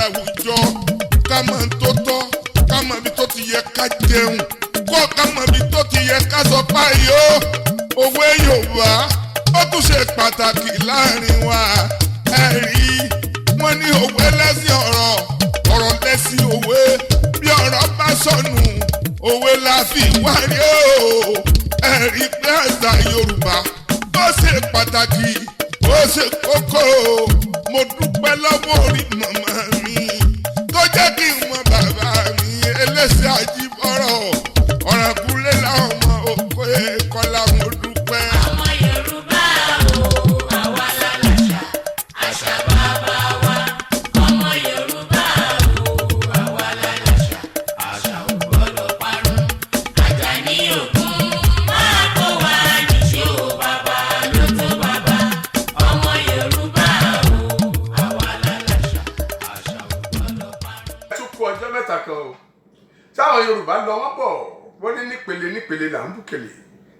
láwùjọ ká mọ̀ tó tọ́ ká mọ̀ bí tó ti yẹ ká jẹun kó ká mọ̀ bí tó ti yẹ ká sọ páyó òwe Yorùbá ó tún ṣe pàtàkì láàrin wa ẹ̀rí wọ́n ní òwe lẹ́sìn ọ̀rọ̀ lẹ́sìn òwe bí ọ̀rọ̀ bá sọnù òwe la fi wárí o ẹ̀rí pé àṣà Yorùbá ó ṣe pàtàkì ó ṣe kókó mo dúpẹ́ lọ́wọ́ orí màmá mi tó jẹ́ kí n mọ bàbá mi Ẹlẹ́sìn Àjíbọ́rọ̀ Ọ̀ràngúnlé làwọn ọmọ òkú ẹ̀kọ́ làwọn dúpẹ́. ọmọ Yorùbá o àwa la láṣà àṣà bàbá wa ọmọ Yorùbá o àwa la láṣà àṣà ò gbọ́dọ̀ parun Àjàní Ògún máa kó wa níṣẹ́ o bàbá ló tó bàbá ọmọ Yorùbá o àwa la láṣà àṣà ò gbọ́dọ̀ parun. ẹ tún kú ọjọ́ mẹ́ta kan o táwọn Yorùbá lọ wọ́n bọ̀ wọ́n ní nípele nípele là ń bùkèlè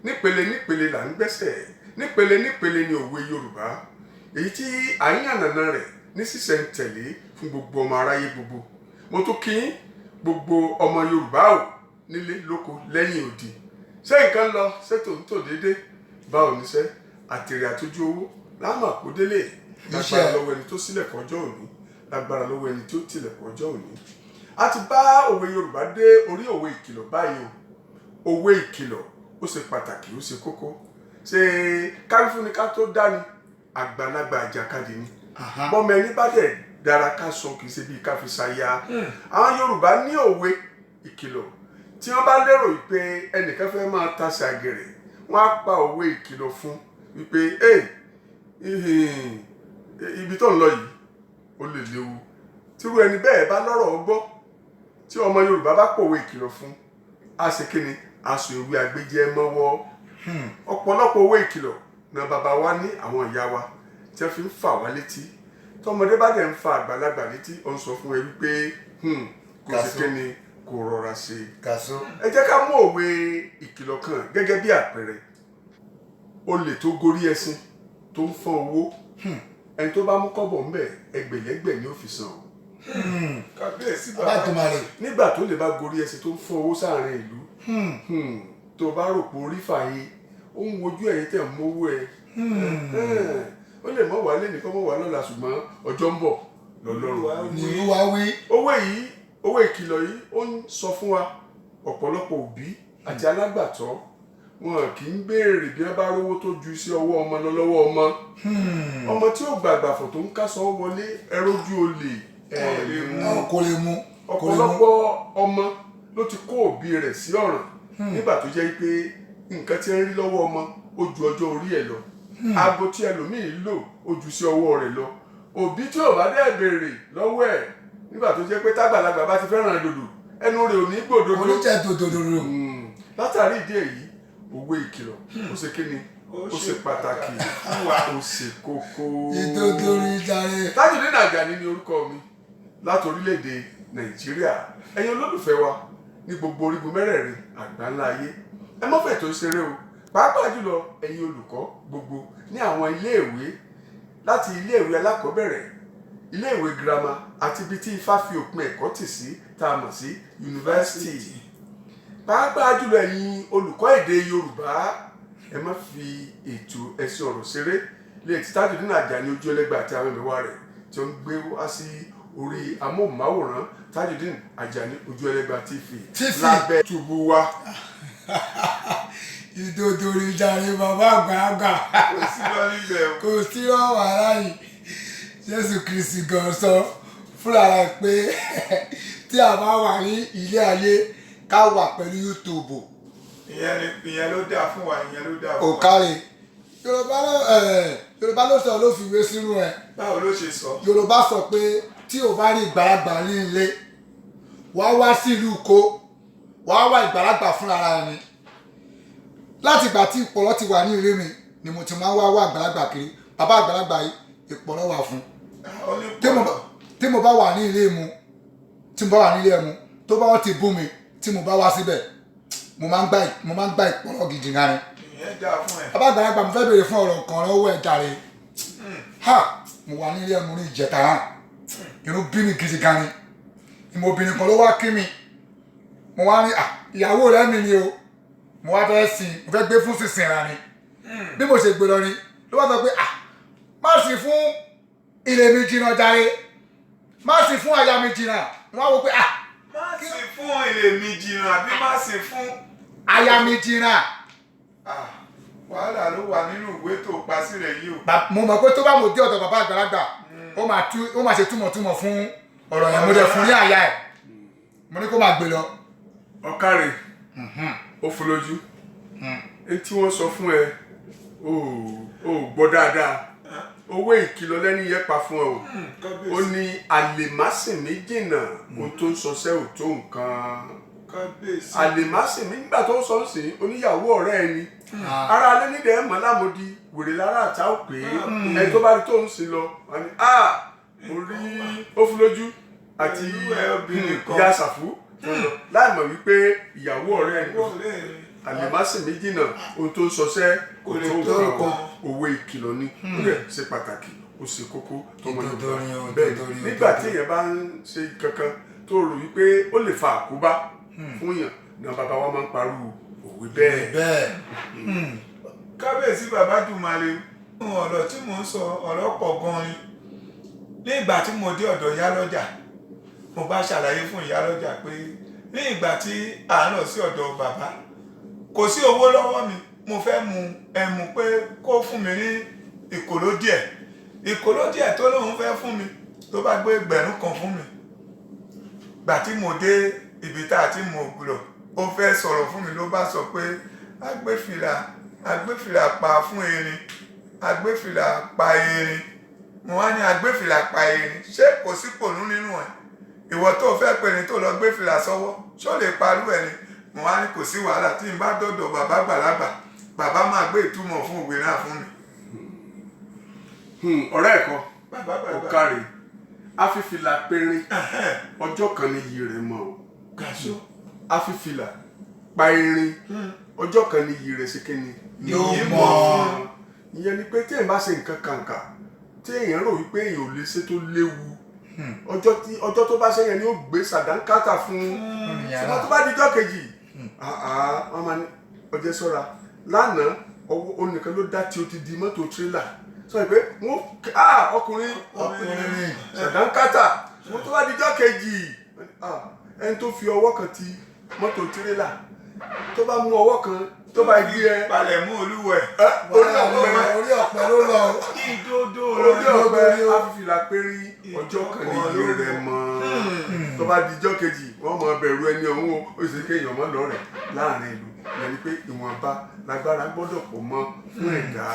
nípele nípele là ń gbẹ́sẹ̀ nípele nípele ni òwe Yorùbá èyí tí à ń yànnàná rẹ̀ ní sísẹ̀ntẹ̀lé fún gbogbo ọmọ aráyé gbogbo mo tún kí gbogbo ọmọ Yorùbá o nílé lóko lẹ́yìn odi ṣé nǹkan lọ ṣètò ń tò déédé báwo níṣẹ́ àtèrè àtọ́jú owó láàmú àkódélé lágbára lọ́wọ́ ẹni tó sílẹ̀ kọjọ́ òní lágbára lọ́wọ́ ẹni tó tilẹ̀ kọjọ́ òní a ti bá òwe Yorùbá dé orí òwe ìkìlọ̀ báyìí o òwe ìkìlọ̀ ó ṣe pàtàkì ó ṣe kókó ṣe kárí fún ni ká tó dání àgbàlagbà àjàkadì ni bọ́mọ ẹni bá dẹ̀ dára ká sọ kì í ṣe bíi ká fi ṣàyà àwọn Yorùbá ní òwe ìkìlọ̀ tí wọ́n bá lérò wípé ẹnìkan fẹ́ máa tasẹ̀ àgẹ̀rẹ̀ wọ́n á pa òwe ìkìlọ̀ fún wípé ibi tó ń lọ yìí ó lè léwu tírú ẹni bẹ́ẹ̀ bá lọ́rọ̀ ọgbọ́ tí ọmọ Yorùbá bá pòwe ìkìlọ̀ fún a ṣe kíni aṣọ ìwé agbẹjẹ mọ́wọ́ ọ̀pọ̀lọpọ̀ òwe ìkìlọ̀ náà bàbá wa ní àwọn ìyá wa tí wọ́n fi ń fà wá létí tọmọdé bá dẹ̀ ń fa àgbàlagbà létí ó ń sọ fún ẹ wípé kò ṣe kíni kò rọra ṣe. ẹ jẹ́ ká mú òwe ìkìlọ̀ kan gẹ́gẹ́ bí àpẹẹrẹ olè tó gorí ẹṣin tó ń fọ́n owó ẹni tó bá mú kọ́bọ̀ ń bẹ̀ ẹgbẹ̀lẹ́gbẹ̀ ni ó fi san o. kábíyèsí bàbá nígbà tó lè bá gorí ẹṣin tó ń fọ́n owó sáàrin ìlú tó bá rò pé orí fàáyé ó ń wojú ẹ̀yìn tẹ̀ ń mówó ẹ̀ ó lè mọ̀ wá lẹ́nìí kọ́ mọ̀ wá lọ́la ṣùgbọ́n ọjọ́ ń bọ̀ lọ́lọ́run. nínú wa wí. owó ìkìlọ̀ yìí ó ń sọ fún wa ọ̀pọ̀lọpọ̀ òbí àti alágbàtọ́ wọn kì í béèrè bí wọ́n bá rówó tó ju sí ọwọ́ ọmọ lọ lọ́wọ́ ọmọ ọmọ tí ó gbàgbàfọ̀ tó ń kásán wọlé ẹrójú olè kò lè mú. ọ̀pọ̀lọpọ̀ ọmọ ló ti kó òbí rẹ̀ sí ọ̀ràn nígbà tó jẹ́ pé nǹkan tí ń rí lọ́wọ́ ọmọ ó ju ọjọ́ orí ẹ̀ lọ aago tí ẹlòmíín lò ó ju sí ọwọ́ rẹ̀ lọ òbí tí ò bá dẹ̀ béèrè lọ́wọ́ ẹ̀ nígbà tó jẹ́ pé tágbàlagbà bá ti fẹ́ràn dòdò ẹnu rẹ̀ ò ní gbòdodo. oníjẹ́ dòdòdò. látàrí ìdí èyí òwe ìkìlọ̀ ó ṣe kíni ó ṣe pàtàkì ó ṣe kókó. ìdòdòrí jàre. Tajudeen Ajani ni orúkọ mi láti orílẹ̀-èdè Nàìjíríà ẹ̀yin olólùfẹ́ wa ní gbogbo orígun mẹ́rẹ̀ẹ̀rin àgbáńlá ayé ẹ má fẹ́ tó ṣeré o pàápàá jùlọ ẹ̀yin olùkọ́ gbogbo ní àwọn iléèwé láti iléèwé alákọ̀ọ́bẹ̀rẹ̀ iléèwé girama àti ibi tí ifá fi òpin ẹ̀kọ́ tì sí tá a mọ̀ sí yunifásitì pàápàá jùlọ ẹ̀yin olùkọ́ èdè Yorùbá ẹ má fi ètò ẹ̀sìn ọ̀rọ̀ ṣeré lè ti Tajudeen Ajani ojú ẹlẹ́gbà àti àwọn ìmẹ̀wà rẹ̀ tí ó ń gbé wá sí orí amóhùnmáwòrán Tajudeen Ajani ojú ẹlẹ́gbà TV lábẹ́ túbú wa. ìdòdòrí jàre bàbá àgbààgbà kò sí ọ̀wà aráyìn Jésù Kristi gan sọ fúnra rẹ̀ pé tí a bá wà ní ilé ayé ká wà pẹ̀lú YouTube. ìyẹn ló dáa fún wa ìyẹn ló dáa fún wa. òkàrè Yorùbá ló sọ ló fi wé sínú ẹ. báwo ló ṣe sọ. Yorùbá sọ pé tí o bá rí ìgbàlagbà ní ilé wàá wá sí ìlú Ìkó wàá wá ìgbàlagbà fúnra rẹ̀ láti ìgbà tí ìpọ̀lọ́ ti wà ní ilé mi ni mo ti máa ń wá àgbàlagbà kiri bàbá àgbàlagbà yìí ìpọ̀lọ́ wà fún tí mo bá wà ní ilé mu tí mo bá wà ní ilé mu tó bá wọ́n ti bú mi tí mo bá wá síbẹ̀ mo máa ń gbá ìpọ̀lọ́ gidi gan ni. bàbá àgbàlagbà mo fẹ́ béèrè fún ọ̀rọ̀ kan lọ́wọ́ ẹ̀ jàre mo wà ní ilé mu ní ìjẹta hàn inú bí mi gidi gan ni ìmọ̀ obìnrin kan ló wá kí mi mo wá ní ìyàwó rẹ̀ mi ni o mo wá fẹ́ sìn mo fẹ́ gbé fún sísìn ra ni bí mo ṣe gbé lọ ni ló wá sọ pé má sì fún ilé mi jìnnà jàre má sì fún aya mi jìnnà mo wá wò pé má sì fún ilé mi jìnnà àbí má sì fún aya mi jìnnà. wàhálà ló wà nínú ìwé tó pa sílẹ̀ yìí o. mo mọ̀ pé tó bá mo dé ọ̀dọ̀ bàbá àgbàlagbà ó máa ṣe túmọ̀túmọ̀ fún ọ̀rọ̀ yẹn mo dẹ̀ fún ní àyà ẹ̀ mo ní kó máa gbé lọ. ọ̀kàrẹ̀ ó fún lójú tí wọ́n sọ fún ẹ ó gbọ́ dáadáa owó ìkìlọ̀ lẹ́ni yẹn pa fún ẹ o ó ní àlèmásìmí jìnnà ohun tó ń sọsẹ́ ò tó nǹkan àlèmásìmí nígbà tó ń sọ sí oníyàwó ọ̀rẹ́ ẹni ara alẹ́ nídẹ̀ ẹ̀ mọ́ lámòdì wèrè lára àtà ò pé ẹni tó bá rí tó ń sin lọ wọ́n ní mo rí ó fún lójú àti ìyá ṣàfù láì mọ̀ wípé ìyàwó ọ̀rẹ́ ẹni àlèmásìmí jìnnà ohun tó ń sọsẹ́ kò tó nǹkan owó ìkìlọ̀ ni ó lè ṣe pàtàkì ó ṣe kókó tó mọ Yorùbá bẹ́ẹ̀ nígbà tí èèyàn bá ń ṣe kankan tó rò wípé ó lè fa àkóbá fún yàn náà bàbá wa máa ń parú òwe bẹ́ẹ̀. kábíyèsí bàbá Jùmọ̀lé ọ̀rọ̀ tí mò ń sọ ọ̀rọ̀ pọ̀ gan-an ni ní ìgbà tí mo dé ọ̀dọ̀ ìyálọ́jà mo bá ṣàlàyé fún ìyálọ́jà pé ní ìgbà tí à ń lọ sí ọ̀dọ̀ bàbá kò sí owó lọ́wọ́ mi mo fẹ́ mu ẹmu pé kó fún mi ní ìkòló díẹ̀ tó lóun fẹ́ fún mi tó bá gbé ẹgbẹ̀rún kan fún mi gbà tí mo dé ibi tá a ti mọ ògbúrọ̀ ó fẹ́ sọ̀rọ̀ fún mi ló bá sọ pé agbéfìlà pa fún erin agbéfìlà pa erin mo wá ní agbéfìlà pa erin ṣé kò sí pònú nínú ẹ̀ ìwọ tó fẹ́ pè ní tó lọ gbéfìlà sọ́wọ́ ṣó lè parú ẹ̀ ni mo wá ní kò sí wàhálà tí n bá dọ̀dọ̀ bàbá gbàlagbà bàbá máa gbé ìtumọ̀ fún òwe náà fún mi. ọ̀rẹ́ ẹ̀kọ́ ọ̀kàrẹ̀ afífìlà péré ọjọ́ kan ní iyì rẹ̀ mọ́ o afífìlà pa erin ọjọ́ kan ní iyì rẹ̀ ṣe kíni yóò mọ̀ ìyẹn ni pé tí èèyàn bá ṣe nǹkan kàǹkà tí èèyàn rò wípé èèyàn ò lè ṣe tó léwu ọjọ́ tó bá ṣe yẹn ni ó gbé sàdánkátà fún ṣùgbọ́n tó bá di ọjọ́ kejì wọ́n máa ní ọjọ́ sọ́ra lánàá onìkan ló dá tí o ti di mọ́tò tírélà sọ pé wọ́n ọkùnrin sàdánkátà ṣùgbọ́n tó bá di ọjọ́ kejì ẹni tó fi ọwọ́ kan ti mọ́tò tírélà tó bá mú ọwọ́ kan tó bá gbé ẹ palẹ̀ mú olúwẹ̀ orí ọ̀pẹ ló lọ ìdodo orí ọ̀pẹ afífìlà péré ọjọ́ kan ní iye rẹ̀ mọ́ tó bá di ọjọ́ kejì wọ́n mọ bẹ̀rù ẹni ọ̀hún ó sì kéèyàn mọ́ lọ́rẹ̀ láàrin ìlú ìyẹn ni pé ìwọ̀nba lágbára gbọ́dọ̀ pọ̀ mọ́ fún ẹ̀dá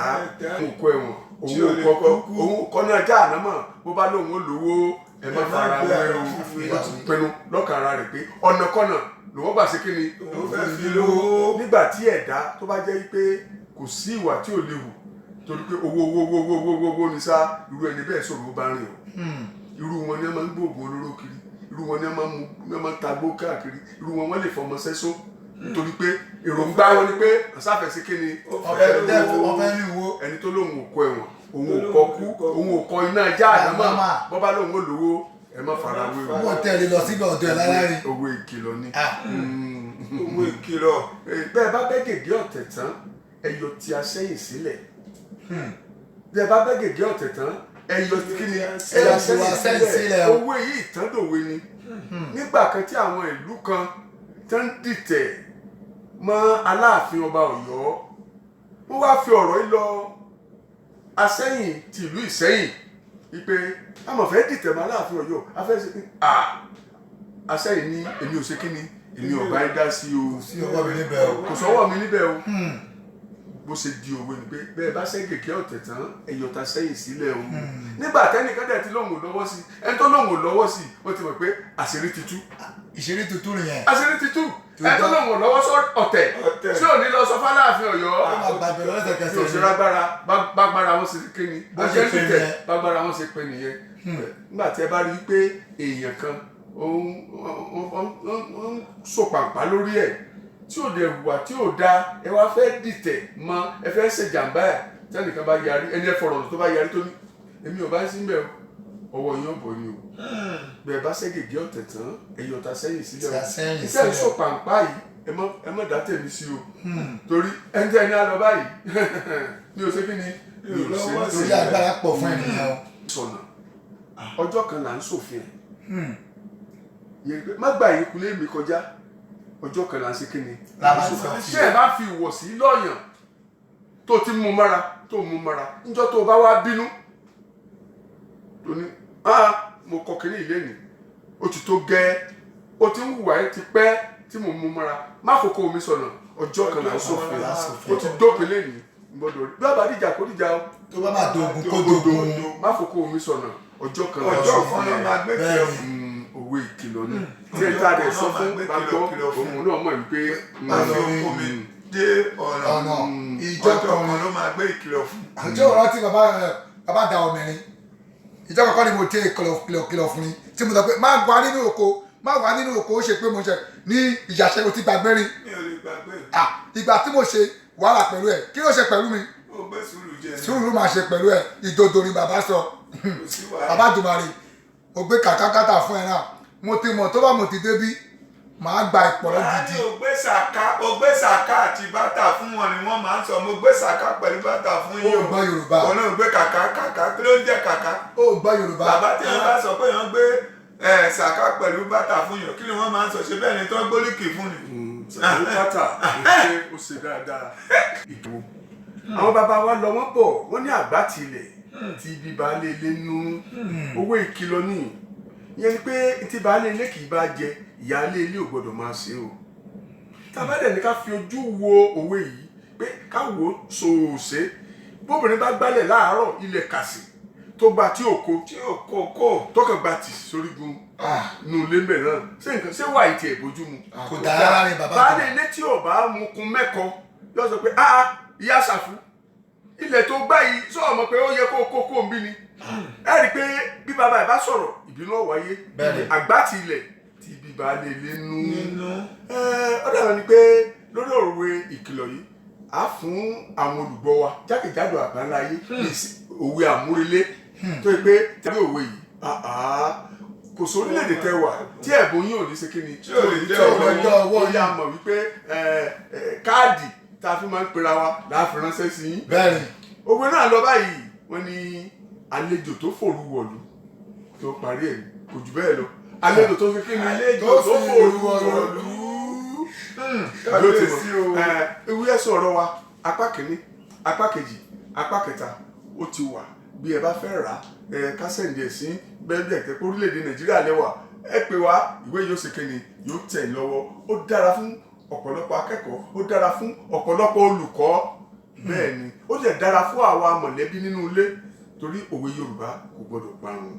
òkú ẹ̀wọ̀n òun kọ́ náà já àná mọ̀ bó bá lóun ó lówó ẹ má fara wẹ́ o ó ti pinnu lọ́kàn ara rẹ̀ pé ọ̀nà kọ́nà lòun gbà sí kí ni nígbà tí ẹ̀dá tó bá jẹ́ pé kò sí ìwà tí ò léwu torí pé owó ní sá irú ẹni bẹ́ẹ̀ sọ̀rọ̀ ó bá rìn o irú wọn ni wọ́n máa ń gbóògùn olóró kiri irú wọn ni wọ́n máa ń tagbó káàkiri irú wọn lè fọmọ sẹ́só nítorí pé èròǹgbà wọn ni pé ọ̀sáfẹ́ sí kí ni ọ̀fẹ́ ní wo ẹni tó lóun ò kọ ẹ̀wọ̀n òun ò kọ kú òun ò kọ iná ajá àdámà bọ́bá lóun ò lówó ẹ má fara wé o. wọ́n tẹ̀lé lọ síbẹ̀ ọ̀dọ̀ ẹ̀ lára rí. owó ìkìlọ̀ ni. owó ìkìlọ̀. bẹ́ẹ̀ bá bẹ́ gègé ọ̀tẹ̀ tán ẹ yọ ti aṣẹ́yìn sílẹ̀. bẹ́ẹ̀ bá bẹ́ gègé ọ̀tẹ̀ tán ẹ yọ kí ni ẹ yọ aṣẹ́yìn sílẹ̀. owó yìí ìtàndòwe ni. nígbà kan tí àwọn ìlú kan tán dìtẹ̀ mọ́ Aláàfin ọba Ọ̀yọ́ wọ́n wá fi ọ̀rọ̀ yìí lọ Aṣẹ́yìn ti ìlú Ìṣẹ́yìn ipe amọ̀fẹ́ dìtẹ̀ mọ́ Aláàfin Ọ̀yọ́ afẹ́sẹ̀ pé Aṣẹ́yìn ní èmi ò ṣe kí ni èmi ò bá ń dá sí o kò sí ọwọ́ mi níbẹ̀ o kò sọ́wọ́ mi níbẹ̀ o bó ṣe di òwe ni pé bẹ́ẹ̀ bá ṣẹ́ gègé ọ̀tẹ̀ tán ẹ̀yọ̀ ta sẹ́yìn sílẹ̀ o nígbà tẹ́nìkan dẹ̀ ti lóhùn lọ́wọ́ sí ẹni tó lóhùn lọ́wọ́ sí wọ́n ti mọ̀ pé àṣírí ti tú. ìṣeré tuntun nìyẹn. àṣírí ti tú ẹni tó lóhùn lọ́wọ́ sọ ọ̀tẹ̀ tí ò ní lọ sọ f'Aláàfin Ọ̀yọ́ tí ò ṣe lágbára bágbára wọn ṣe pé ni bó ṣe ń dìtẹ̀ bágbára wọn ṣe pé nìyẹn nígbà tí ẹ bá rí i pé èèyàn kan ó ń sòpàpá lórí ẹ̀ tí ò dẹ̀ wà tí ò da ẹ wá fẹ́ dìtẹ̀ mọ́ ẹ fẹ́ ṣe jàǹbá ẹ̀ tẹ́nìkan bá yarí ẹni ẹ fọ̀rọ̀ tó bá yarí tó ní èmi ò bá ń sínbẹ̀ o ọwọ́ yín ọ̀bọ̀ ni o bẹ́ẹ̀ bá ṣẹ́gègé ọ̀tẹ̀ tán ẹ̀yọ̀ ta sẹ́yìn sílẹ̀ o sẹ́yìn iṣẹ́ ìṣó pàǹpá yìí ẹ mọ̀ dá tèmi sí o torí ẹni tí ẹni á lọ báyìí mi ò ṣe kí ni mi ò ṣe torí agbára pọ̀ fún ènìyàn o. sọ̀nà ọjọ́ kan là ń ṣòfin ẹ̀ yẹn pé má gba ìkulé mi kọjá ọjọ́ kan là ń ṣe kí ni ṣé ẹ bá fi ìwọ̀sí lọ́ọ̀yàn tó ti mú mára tó mú mára níjọ́ tó bá wá bínú tó ní mo kọ kiri ilé ni ó ti tó gẹ́ ó ti ń hùwà ẹ ti pẹ́ tí mo mú mára má fòkó mi sọ̀nà ọjọ́ kan là ń ṣòfin ó ti dópin lẹ́nu gbọ́dọ̀ bí wọ́n bá dìjà kó dìjà o tó bá máa dogun kó dogun má fòkó mi sọ̀nà ọjọ́ kan là ń ọjọ́ ṣòfin kan ló máa gbé kìlọ̀ fún òwe ìkìlọ̀ ni tí ẹ tá a dẹ̀ sọ fún gbàgbọ́ òun náà mọ̀ wípé omi dé ọ̀nà ìjọ ọjọ́ kan kan ló máa gbé ìkìlọ̀ fún. àjọ ìrántí bàbá da ọmọrin ìjọ kankan ni mo tẹ kìlọ̀ fún yín tí mo sọ pé má wà nínú oko ó ṣe pé mo ṣe ní ìyàṣẹ́ o ti gbàgbé rí mi ò lè gbàgbé. ìgbà tí mo ṣe wàhálà pẹ̀lú ẹ̀ kí ló ṣe pẹ̀lú mi ó gbé sùúrù jẹ ní. sùúrù ló máa ṣe pẹ̀lú ẹ̀ ìdodo ni bàbá sọ kò sí wàhálà. bàbá dùmarè mo gbé kàkàkàtà fún ẹ náà mo ti mọ̀ tó bá mo ti débí màá gba ìpọ̀lọ́ gidi. ó gbé sàká àti bàtà fún wọn ni wọ́n máa ń sọ mo gbé sàká pẹ̀lú bàtà fún yín ó gbọ́ Yorùbá wọn náà gbé kàkà kí ló ń jẹ́ kàkà. ó gbọ́ Yorùbá bàbá tí wọ́n bá sọ pé wọ́n gbé sàká pẹ̀lú bàtà fún yàn kí ni wọ́n máa ń sọ ṣe bẹ́ẹ̀ ni tó ń gbóríkì fún ni. sàkó pátá ó ṣe dáadáa ìbò àwọn bàbá wa lọ wọ́n bọ̀ wọ́n ní àgbá tilẹ̀ tí ibi baálé ilé nú owó ìkìlọ̀ nìyí ìyẹn ni pé tí baálé ilé kì í bá jẹ ìyáálé ilé ò gbọdọ̀ máa ṣe o tàbádẹ̀ ní ká fi ojú wo òwe yìí pé ká wò ó ṣòṣe bóbìnrin bá gbálẹ̀ láàárọ̀ ilẹ̀ kàsì tó gba tí òkó tọkàn gba tì sórígun nù lé mẹ́ràn ṣé nǹkan ṣé wà ìtì ẹ̀bójú mu kò dára ní bàbá baálé ilé tí ò bá mú kun mẹ́kọ yóò sọ pé ìyá ṣàfù ilẹ̀ tó gbá yìí sọ ọmọ pé ó yẹ kó ń bí ni ẹ rí i pé bí bàbá ẹ bá sọ̀rọ̀ ìbínú ọ̀wáyé àgbá ti ilẹ̀ ti ibi baálé ilé nú ó dàbí ni pé lórí òwe ìkìlọ̀ yìí á fún àwọn olùgbọ́ wa jákèjádò àgbáńlá ayé òwe àmúrelé tó yẹ pé tàbí òwe yìí kò sórílẹ̀-èdè tẹwà tí ẹ̀bùn yín ò ní ṣe kí ni tí ò ní jẹ́ ọwọ́ yá mọ̀ wípé káàdì tá a fi máa ń pera wa láàfin ránṣẹ́ sí yín bẹ́ẹ̀ni òwe náà lọ báyìí wọ́n ní àlejò tó fòru wọ̀lú tó parí ẹ̀ kò jù bẹ́ẹ̀ lọ àlejò tó fi kí ni àlejò tó tó fòru fòru wọ̀lú yóò ti sí o. ewu yẹn sọ̀rọ̀ wa apá kìíní apá kejì apá kẹta ó ti wà bí ẹ bá fẹ́ rà kásẹ̀ǹdì ẹ̀ sí bẹ́ẹ̀ ẹ̀kẹ́ orílẹ̀-èdè Nàìjíríà lẹ́wà ẹ pè wá ìwé yóò ṣe kíni yóò tẹ̀ lọ́wọ́ ó dára fún ọ̀pọ̀lọpọ̀ akẹ́kọ̀ọ́ ó dára fún ọ̀pọ̀lọpọ̀ olùkọ́ bẹ́ẹ̀ ni ó dẹ̀ dára fún àwa mọ̀lẹ́bí nínú ilé torí òwe Yorùbá kò gbọdọ̀ parun.